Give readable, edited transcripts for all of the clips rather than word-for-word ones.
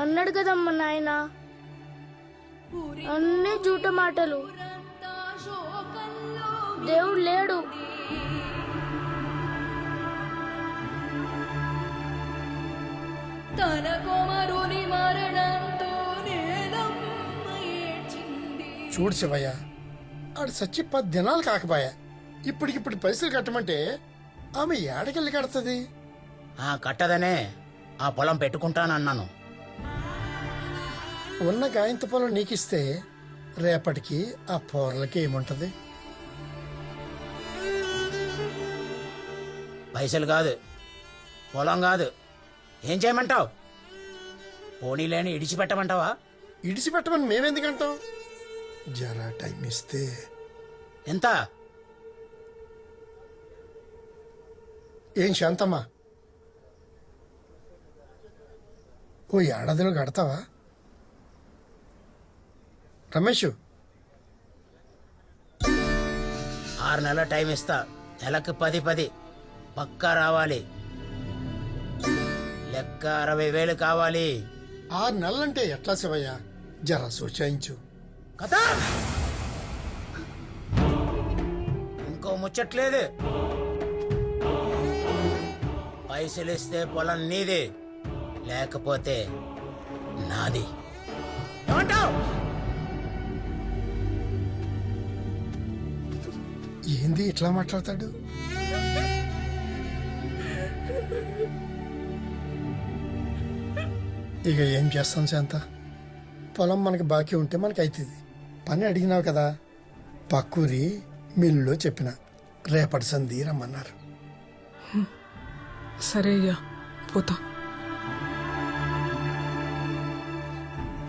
అన్నాడు కదమ్మా నాయన, అన్ని జూట మాటలు. దేవుడు లేడు. తన కుమారుని మరణంతో చూడు శివయ్య, ఆడు చచ్చి 10 దినాలు కాకపోయా, ఇప్పటికిప్పుడు పైసలు కట్టమంటే ఆమె ఏడకెళ్ళి కడుతుంది? కట్టదనే ఆ పొలం పెట్టుకుంటానన్నాను. ఉన్న గాయంత పొలం నీకిస్తే రేపటికి ఆ పోర్లకి ఏముంటది? పైసలు కాదు, పొలం కాదు, ఏం చేయమంటావు? పోనీలేని ఇడిచిపెట్టమంటావా? ఇడిచిపెట్టమని మేమెందుకంటాం? జరా టైం ఇస్తే. ఎంత? ఏం శాంతమ్మా, ఓ ఏడాదిలో కడతావా? రమేష్, 6 నెలల టైం ఇస్తా. నెలకు 10 పక్కా రావాలి. లెక్క 60,000 కావాలి. 6 నెలలంటే ఎట్లా శివయ్య? జరా సూచాయించు. కథ ఇంకో ముచ్చట్లేదు. పైసలు ఇస్తే పొలం నీది, లేకపోతే నాది. ఏమంటావు? ఏంది ఇట్లా మాట్లాడతాడు? ఇక ఏం చేస్తాం శాంత, పొలం మనకి బాకీ ఉంటే మనకి అవుతుంది. పని అడిగినావు కదా, పక్కూరి మిల్లులో చెప్పిన రేపటి సంధి రమ్మన్నారు. సరే అయ్యా, పోతా.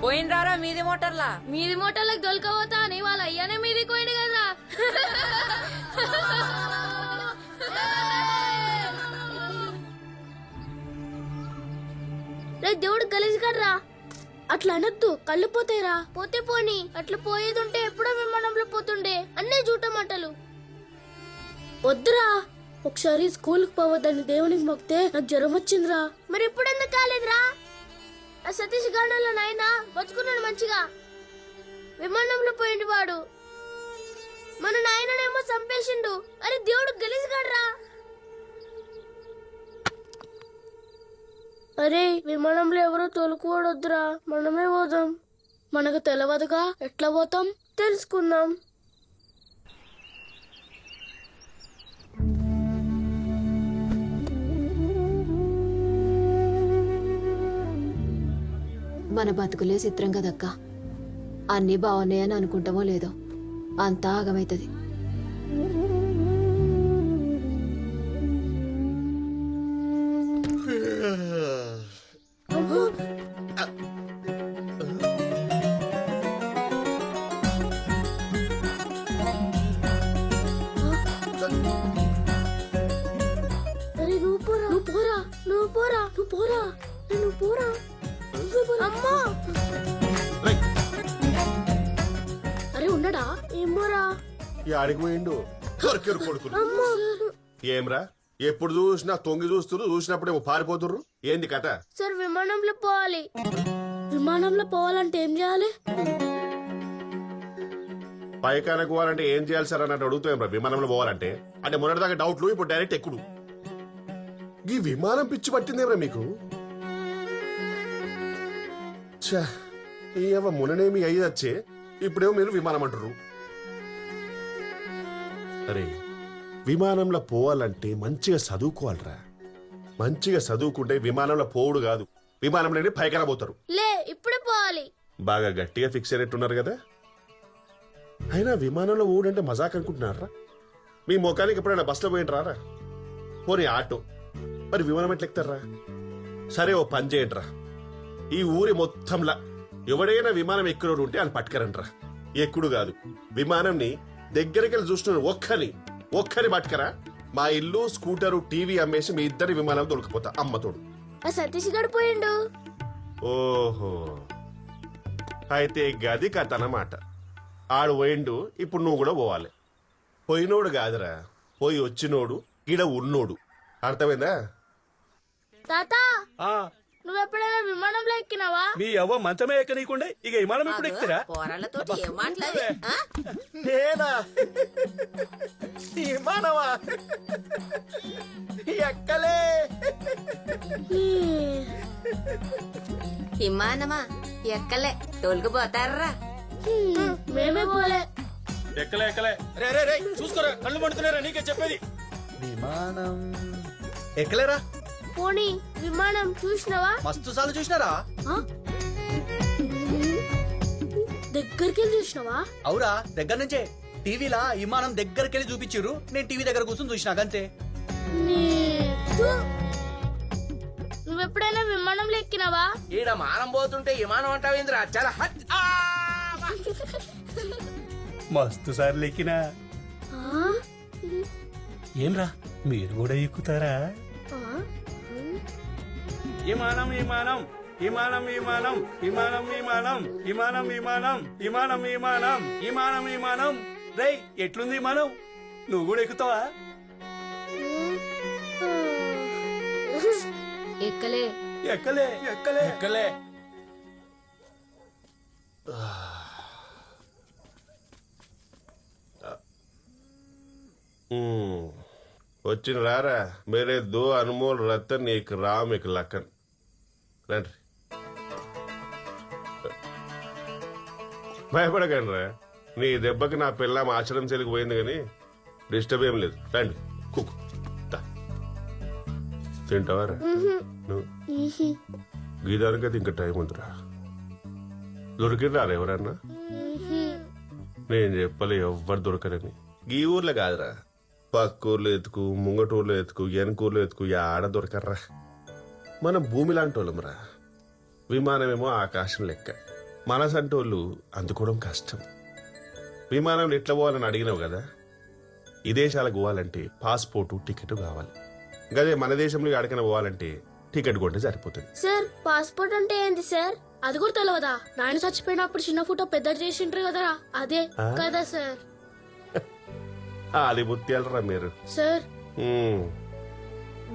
పోయినరారా మీది మోటార్లా? మీది మోటార్లకు దొలకపోతా అని వాళ్ళ అయ్యానే మీది పోయిండు కదా. రే దేవుడు గలీజ్ కర్రా, అట్లా అనొద్దు, కళ్ళు పోతాయిరా. పోతే పోని, అట్లా పోయేదుంటే ఎప్పుడో విమానంలో పోతుండే. అన్నీ జూట మాటలు వద్దురా. ఒకసారి స్కూల్కి పోవద్దని దేవునికి మొక్కితే నాకు జ్వరం వచ్చిందిరా. మరి ఇప్పుడు ఎందుకు కాలేదురా? ఆ సతీష్ గార్డెన్లో నాయన బతుకున్నాడు మంచిగా, విమానంలో పోయిండు వాడు. మన నాయననేమో చంపేసిండు. అరే దేవుడు గలీజ్ గాడ్రా. అరే విమానంలో ఎవరో తోలుకోవడొద్దురా, మనమే పోదాం. మనకు తెలవదుగా, ఎట్లా పోతాం? తెలుసుకుందాం. మన బతుకులే చిత్రం కదక్క. అన్నీ బాగున్నాయని అనుకుంటామో లేదో అంతా ఆగమైతుంది. అరే నువ్వు పోరా, నువ్వు పోరా, నువ్వు పోరా, నువ్వు పోరా, నువ్వు పోరా. అమ్మా, అరే ఉన్నాడా? ఏం పోరా? ఆడికి పోయిండు కొరకెరు కొడుకులు. ఏమ్రా, ఎప్పుడు చూసినా తొంగి చూస్తున్నారు, చూసినప్పుడేమో పారిపోతుర్రు. ఏంది కథ? సార్ విమానంలో పోవాలి. విమానంలో పోవాలంటే ఏం చేయాలి? పైకానకు పోవాలంటే ఏం చేయాలి సార్ అన్నట్టు అడుగుతాం. విమానంలో పోవాలంటే అంటే మొన్నటిదాకా డౌట్లు, ఇప్పుడు డైరెక్ట్ ఎక్కుడు. ఈ విమానం పిచ్చి పట్టిందేమ్రా మీకు? మొన్ననేమి అయ్యదచ్చే, ఇప్పుడేమో మీరు విమానం అంటారు. అరే విమానంలో పోవాలంటే మంచిగా చదువుకోవాలరా. మంచిగా చదువుకుంటే విమానంలో పోవుడు కాదు, విమానంలోనే పైకన పోతారు. లే ఇప్పుడే పోవాలి. బాగా గట్టిగా ఫిక్స్ అయినట్టున్నారు కదా. అయినా విమానంలో ఊడంటే మజాక్ అనుకుంటున్నారా? మీ ముఖానికి ఎప్పుడైనా బస్సులో పోయింటారా? పోనీ ఆటో, మరి విమానం ఎట్లా ఎక్కుతారా? సరే ఓ పని చేయండిరా, ఈ ఊరి మొత్తంలా ఎవడైనా విమానం ఎక్కునోడు ఉంటే అని పట్టుకరంట్రా. ఎక్కుడు కాదు, విమానంని దగ్గరికి వెళ్ళి చూస్తున్నారు. ఒక్కని పట్టుకరా. మా ఇల్లు, స్కూటరు, టీవీ అమ్మేసి మీ ఇద్దరి విమానం దొరికిపోతా అమ్మతోడు. ఆ సతీష్ గడు పోయిండు. ఓహో, అయితే గది కథ అన్నమాట. ఆడు పోయిండు, ఇప్పుడు నువ్వు కూడా పోవాలి. పోయినోడు కాదురా, పోయి వచ్చినోడు, ఈడ ఉన్నోడు. అర్థమైందా? తాత, నువ్వు ఎప్పుడైనా విమానంలో ఎక్కినా? ఎక్కినావా? మీ అవ్వ మంచమే ఎక్కనీయకుండా ఇక విమానం ఇప్పుడు ఎక్కుతారా? పోరాళ్ళతోటి ఏం మాట్లాడే నేనా విమానమా ఎక్కలే విమానమా ఎక్కలే తోలుకుపోతారా మేమే పోలే. ఎక్కలే ఎక్కలే. రే రే రే చూసుకోరా, కళ్ళు పడుతున్నారా? నీకే చెప్పేది. విమానం ఎక్కలేరా? పోనీ విమానం చూసినావా? మస్తు సార్లు చూసినారా? ఆ? దగ్గరికి వెళ్ళి చూసినావా? అవురా, దగ్గర నుంచే టీవీలా విమానం దగ్గరకెళ్ళి చూపించారు. నేను టీవీ దగ్గర కూర్చొని చూసినా అంతే. నువ్వెప్పుడైనా విమానంలో ఎక్కినావా? ఈడ మానం పోతుంటే విమానం అంటావేంద్రా? చాలా హట్. మస్తు సార్లు ఎక్కినా. ఆ? ఏంరా మీరు కూడా ఎక్కుతారా? ఆ? విమానం విమానం విమానం విమానం విమానం విమానం విమానం విమానం విమానం విమానం విమానం విమానం. రేయ్ ఎట్లుంది విమానం? నువ్వు కూడా ఎక్కుతావా? ఎక్కలే. ఎక్కలే ఎక్కలే ఎక్కలే. వచ్చిన రారా మేరే దో అన్మోల్ రతన్ ఏక్ రామ్ ఏక్ లఖన్ రండి. భయపడకండి రా, నీ దెబ్బకి నా పిల్లం ఆశ్రమం చెలికి పోయింది కానీ డిస్టర్బ్ ఏం లేదు. రండి కుక్ తింటావారా నువ్వు? గీదానికైతే ఇంకా టైం ఉందిరా. దొరికిరా ఎవరన్నా? నేను చెప్పలే ఎవ్వరు దొరకరని. ఈ ఊర్లో కాదురా, పక్క ఊర్లో ఎత్తుకు, ముంగటూర్లో ఎత్తుకు, వెనకూర్లో ఎత్తుకు, ఆడ దొరకర్రా. మనం భూమి లాంటి వాళ్ళంరా. విమానమేమో ఆకాశం లెక్క. మనసంటోళ్ళు అందుకోవడం కష్టం. విమానంలో ఎట్లా పోవాలని అడిగినావు కదా. విదేశాలకు పోవాలంటే పాస్పోర్టు టికెట్ కావాలి. గదే మన దేశంలో ఎక్కడికైనా పోవాలంటే టికెట్ కొంటే సరిపోతుంది. సార్ పాస్పోర్ట్ అంటే ఏంటి సార్? అది కూడా తెలియదా? నాయన చచ్చిపోయినప్పుడు చిన్న ఫోటో పెద్ద చేసిండ్రు కదా, అదే కదా సార్? అది బుత్తియాలరా మీరు. సార్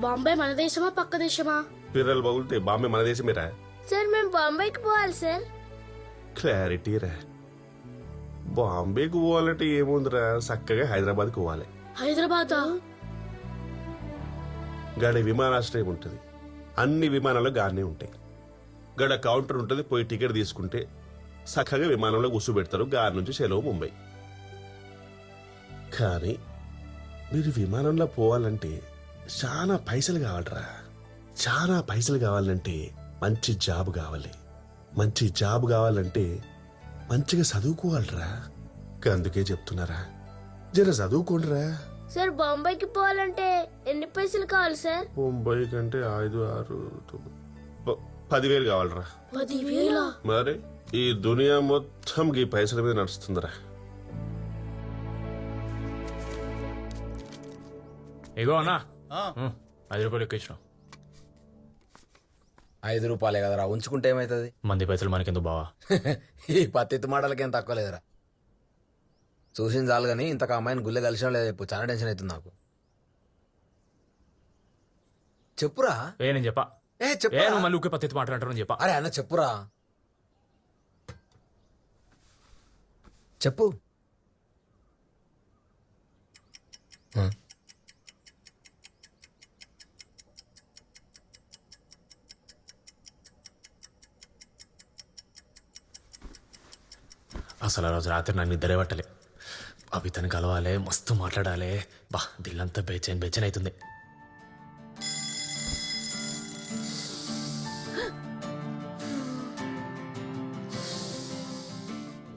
బాంబే మన దేశమా పక్క దేశమా? పిల్లలు బగులుతే బాంబే మన దేశమేరా. సార్ మేము బాంబేకి పోవాలి సార్. క్లారిటీ రా. బాంబేకి పోవాలంటే ఏముందిరా, చక్కగా హైదరాబాద్కి పోవాలి. హైదరాబాదా? గడ విమానాశ్రయం ఉంటుంది. అన్ని విమానాలు గానే ఉంటాయి. గడ కౌంటర్ ఉంటుంది. పోయి టికెట్ తీసుకుంటే చక్కగా విమానంలో కూర్చోబెడతారు. గారి నుంచి సెలవు ముంబై. కానీ మీరు విమానంలో పోవాలంటే చాలా పైసలు కావాలరా. చాలా పైసలు కావాలంటే మంచి జాబ్ కావాలి. మంచి జాబ్ కావాలంటే మంచిగా చదువుకోవాలరా. అందుకే చెప్తున్నారా, జర చదువుకోండిరా. సార్ బాంబేకి పోవాలంటే ఎన్ని పైసలు కావాలి సార్? ముంబై కంటే 5, 6, 10,000 కావాలరా. 10,000? మరి ఈ దునియా మొత్తం ఈ పైసల మీద నడుస్తుందిరా. ఇగో అన్నా 5 రూపాయలు ఎక్కించిన. 5 రూపాయలే కదరా, ఉంచుకుంటే ఏమైతుంది? మంది పైసలు మనకెందుకు బావా? ఈ పత్తి మాటలకి ఏం తక్కువ లేదురా. చూసింది చాలు కానీ ఇంతకు అమ్మాయిని గుళ్ళే కలిసిన లేదు. చెప్పు, చాలా టెన్షన్ అవుతుంది నాకు. చెప్పురా. నేను చెప్పా. చెప్పు. నువ్వు మళ్ళీ ఊకే పత్తి మాట్లాడతాను చెప్పా. అరే అన్న చెప్పురా. చెప్పు. అసలు ఆ రోజు రాత్రి నాకు నిద్రే పట్టలే. అభితను కలవాలి, మస్తు మాట్లాడాలి. బా దిల్లంతా బేచైన్ బేచైన్ అవుతుంది.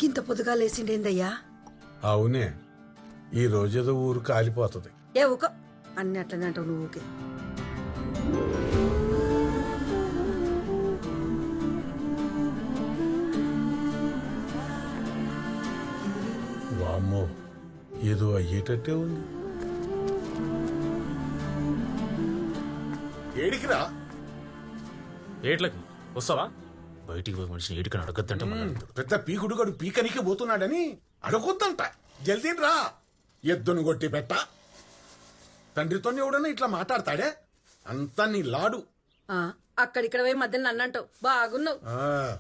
ఇంత పొద్దుగా లేచిండేందయ్యా? అవునే, ఈ రోజేదో ఊరు కాలిపోతుంది. ఏ ఊక అన్ని అట్లనే అంటావు నువ్వు. ఊకే వామ్మో, ఏదో అయ్యేటట్టే ఉంది. ఏడికిరా? ఏట్లకి వస్తావా? బయటికి పోయి మనిషిని ఏటికని అడగద్దంటే పెద్ద పీకుడుగడు పీకనికి పోతున్నాడని అడగొద్దంట. జల్దీ రా. ఎద్దును కొట్టి పెట్ట. తండ్రితో ఎవడన్నా ఇట్లా మాట్లాడతాడే? అంతా నీ లాడు. అక్కడిక్కడ పోయి మధ్యలో నన్ను అంటావు బాగున్నావు. ఆ,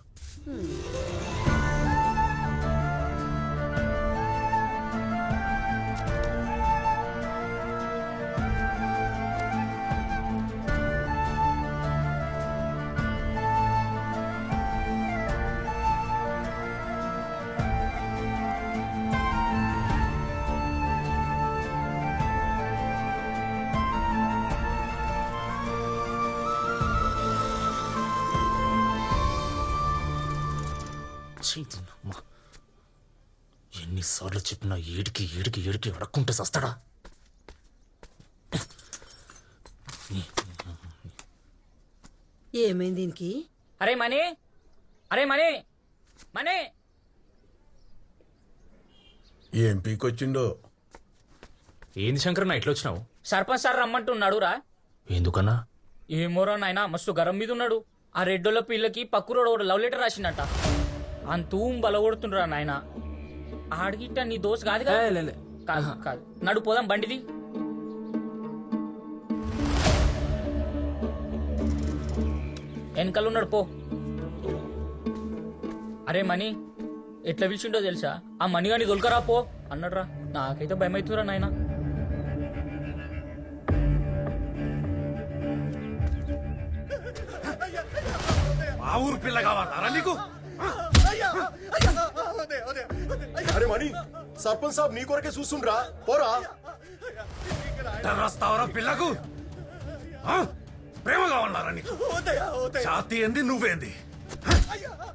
ఛీ, అమ్మా. ఎన్నిసార్లు చెప్పినా ఏడికి ఏడికి ఏడికి అడక్కుంటే సస్తాడా. ఏమైంది దీనికి? అరే మనీ, అరే మనీ, మనీ. ఏం పీకొచ్చిండో. ఏంది శంకరన్న ఇట్లా వచ్చినావు? సర్పంచ్ సార్ రమ్మంటున్నాడు రా. ఎందుకన్నా? ఏమోరా నాయనా మస్తు గరం మీద ఉన్నాడు. ఆ రెడ్డోళ్ళ పిల్లకి పక్కురోడు లవ్ లెటర్ రాసిండట. అంతూం బలగొడుతుండ్రా నాయన. ఆడిగిట్ట నీ దోస్త్ కాదు కదా? కాదు కాదు. నడు పోదాం బండిది. వెనకాల పో. అరే మనీ ఎట్లా పిలిచిండో తెలుసా? ఆ మనీ గాని దొలకరా పో అన్నాడ్రా. నాకైతే భయం అవుతుందిరా నాయన. మా ఊరు పిల్ల కావాలా నీకు? అరే మణి, సర్పంచ్ సాబ్ నీ కొరకే చూస్తుండ్రా, పోరా. టర్రస్తావరా పిల్లకు? ఆ? ప్రేమ కావాలన్నారా నీకు? ఛాతీ ఏంది, నువ్వేంది?